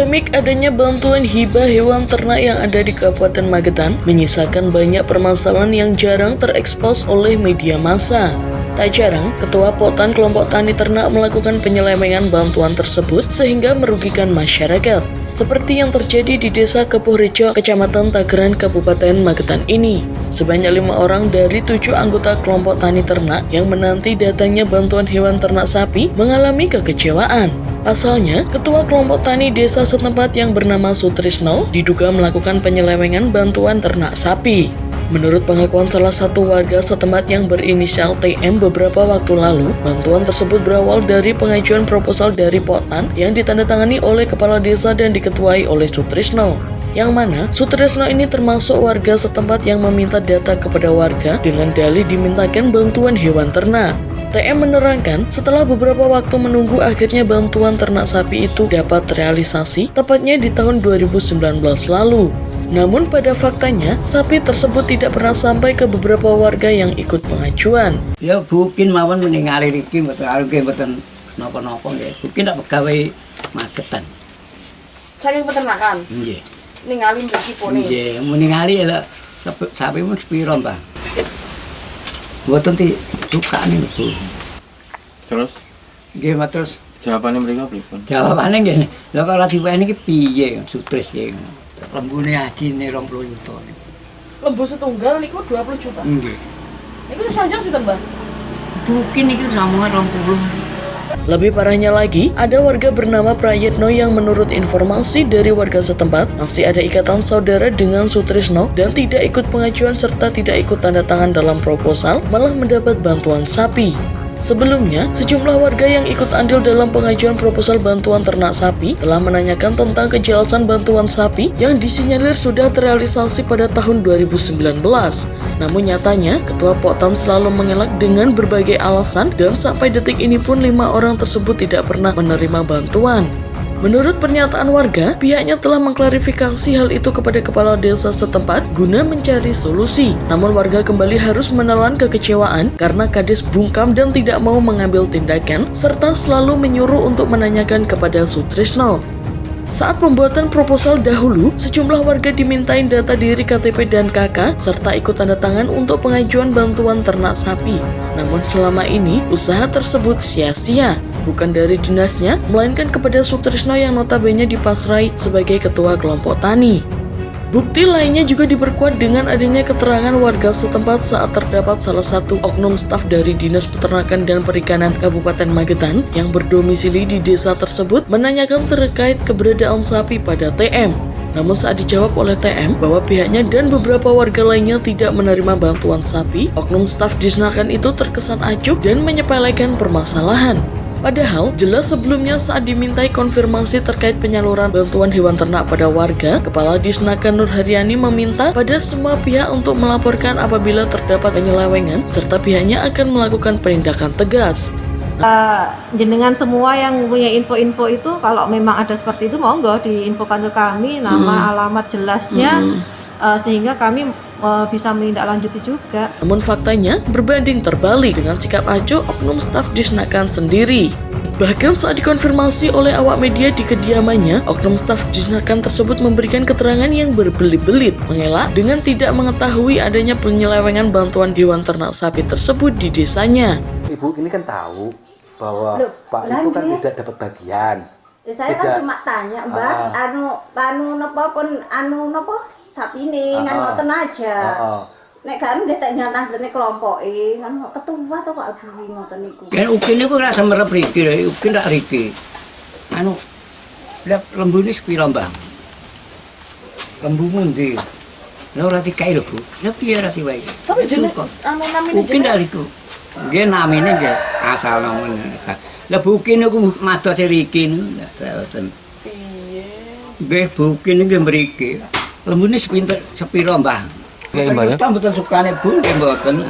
Polemik adanya bantuan hibah hewan ternak yang ada di Kabupaten Magetan menyisakan banyak permasalahan yang jarang terekspos oleh media massa. Tak jarang, Ketua Potan Kelompok Tani Ternak melakukan penyelewengan bantuan tersebut sehingga merugikan masyarakat. Seperti yang terjadi di Desa Kepuhrejo, Kecamatan Tageran, Kabupaten Magetan ini. Sebanyak 5 orang dari 7 anggota kelompok tani ternak yang menanti datangnya bantuan hewan ternak sapi mengalami kekecewaan. Pasalnya, Ketua Kelompok Tani Desa setempat yang bernama Sutrisno diduga melakukan penyelewengan bantuan ternak sapi. Menurut pengakuan salah satu warga setempat yang berinisial TM beberapa waktu lalu, bantuan tersebut berawal dari pengajuan proposal dari Potan yang ditandatangani oleh kepala desa dan diketuai oleh Sutrisno. Yang mana Sutrisno ini termasuk warga setempat yang meminta data kepada warga dengan dalih dimintakan bantuan hewan ternak. TM menerangkan setelah beberapa waktu menunggu akhirnya bantuan ternak sapi itu dapat realisasi tepatnya di tahun 2019 lalu. Namun pada faktanya, sapi tersebut tidak pernah sampai ke beberapa warga yang ikut pengajuan. Ya bukin mawon meningali iki mboten napa-napa nggih. Bukin tak pegawai Magetan. Saking peternakan. Nggih. Ningali mriki pone. Nggih, meningali lho sapi mun sepiro, Mbah? Mboten ti cukane Bu. Terus? Nggih, terus Jawabannya mereka pripun? jawabane nggih. Lha kok ora diweni iki piye Sutris iki? Lembune ajine 20 juta. Lembu setunggal niku 20 juta. Nggih. Niku sanjang sinten, Mbah? Bukin iki samungan 20. Lebih parahnya lagi, ada warga bernama Prayitno yang menurut informasi dari warga setempat masih ada ikatan saudara dengan Sutrisno dan tidak ikut pengajuan serta tidak ikut tanda tangan dalam proposal, malah mendapat bantuan sapi. Sebelumnya, sejumlah warga yang ikut andil dalam pengajuan proposal bantuan ternak sapi telah menanyakan tentang kejelasan bantuan sapi yang disinyalir sudah terrealisasi pada tahun 2019. Namun nyatanya, Ketua Potan selalu mengelak dengan berbagai alasan dan sampai detik ini pun 5 orang tersebut tidak pernah menerima bantuan. Menurut pernyataan warga, pihaknya telah mengklarifikasi hal itu kepada kepala desa setempat guna mencari solusi. Namun warga kembali harus menelan kekecewaan karena Kades bungkam dan tidak mau mengambil tindakan, serta selalu menyuruh untuk menanyakan kepada Sutrisno. Saat pembuatan proposal dahulu, sejumlah warga dimintain data diri KTP dan KK, serta ikut tanda tangan untuk pengajuan bantuan ternak sapi. Namun selama ini, usaha tersebut sia-sia. Bukan dari dinasnya, melainkan kepada Sutrisno yang notabene dipasrai sebagai ketua kelompok tani. Bukti lainnya juga diperkuat dengan adanya keterangan warga setempat saat terdapat salah satu oknum staf dari Dinas Peternakan dan Perikanan Kabupaten Magetan yang berdomisili di desa tersebut menanyakan terkait keberadaan sapi pada TM. Namun saat dijawab oleh TM bahwa pihaknya dan beberapa warga lainnya tidak menerima bantuan sapi, oknum staf Disnakan itu terkesan acuh dan menyepelekan permasalahan. Padahal, jelas sebelumnya saat dimintai konfirmasi terkait penyaluran bantuan hewan ternak pada warga, Kepala Disnakan Nur Haryani meminta pada semua pihak untuk melaporkan apabila terdapat penyelewengan, serta pihaknya akan melakukan penindakan tegas. Jenengan semua yang punya info-info itu, kalau memang ada seperti itu, monggo diinfokan ke kami, nama, alamat jelasnya, sehingga kami bisa menindaklanjuti juga. Namun faktanya berbanding terbalik dengan sikap acuh oknum staf Disnakan sendiri. Bahkan saat dikonfirmasi oleh awak media di kediamannya, oknum staf Disnakan tersebut memberikan keterangan yang berbelit-belit, mengelak dengan tidak mengetahui adanya penyelewengan bantuan hewan ternak sapi tersebut di desanya. Ibu ini kan tahu bahwa Pak itu kan tidak dapat bagian. Ya, saya kan cuma tanya, Mbak, sapi ini kan ngoten aja. Nek kan nggih nyatah dene kelompoke kan ketua to Pak Abu ngoten niku. Kan ukin niku ora semerep riki lho, ukin tak riki. Lembu ini sepiro, Mbah? Lembu mundi. Lha ora dikai lho, Bu. Lha piye ora diwai? Tapi jeneng namine ukin tak riku. Nggih namine nggih asal namune. Lah bukin niku mados riki niku mboten. piye? Nggih bukin nggih mriki. Lembune sepiro, Mbah? Mboten sukane Bu, nggih mboten.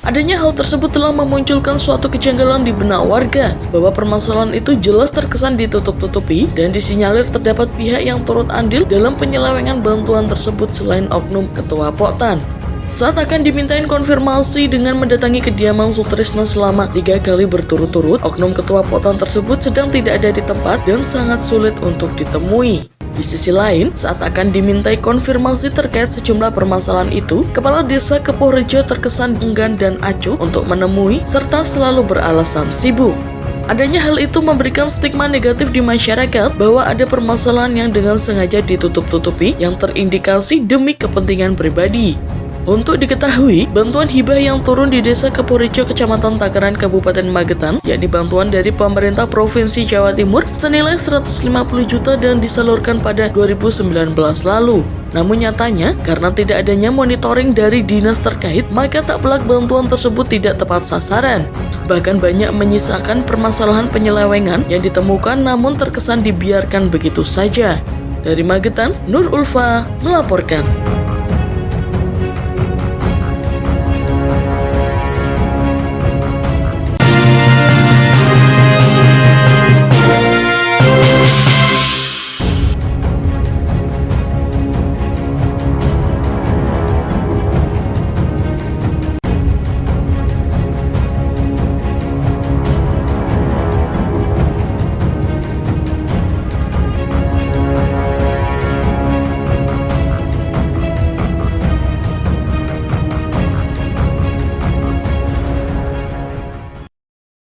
Adanya hal tersebut telah memunculkan suatu kejanggalan di benak warga bahwa permasalahan itu jelas terkesan ditutup-tutupi dan disinyalir terdapat pihak yang turut andil dalam penyelewengan bantuan tersebut selain oknum Ketua Potan. Saat akan dimintain konfirmasi dengan mendatangi kediaman Sutrisno selama 3 kali berturut-turut, oknum Ketua Potan tersebut sedang tidak ada di tempat dan sangat sulit untuk ditemui. Di sisi lain, saat akan dimintai konfirmasi terkait sejumlah permasalahan itu, Kepala Desa Keporejo terkesan enggan dan acuh untuk menemui serta selalu beralasan sibuk. Adanya hal itu memberikan stigma negatif di masyarakat bahwa ada permasalahan yang dengan sengaja ditutup-tutupi yang terindikasi demi kepentingan pribadi. Untuk diketahui, bantuan hibah yang turun di Desa Keporejo, Kecamatan Takaran, Kabupaten Magetan, yakni bantuan dari pemerintah Provinsi Jawa Timur senilai 150 juta dan disalurkan pada 2019 lalu. Namun nyatanya, karena tidak adanya monitoring dari dinas terkait, maka tak pelak bantuan tersebut tidak tepat sasaran. Bahkan banyak menyisakan permasalahan penyelewengan yang ditemukan namun terkesan dibiarkan begitu saja. Dari Magetan, Nur Ulfa melaporkan.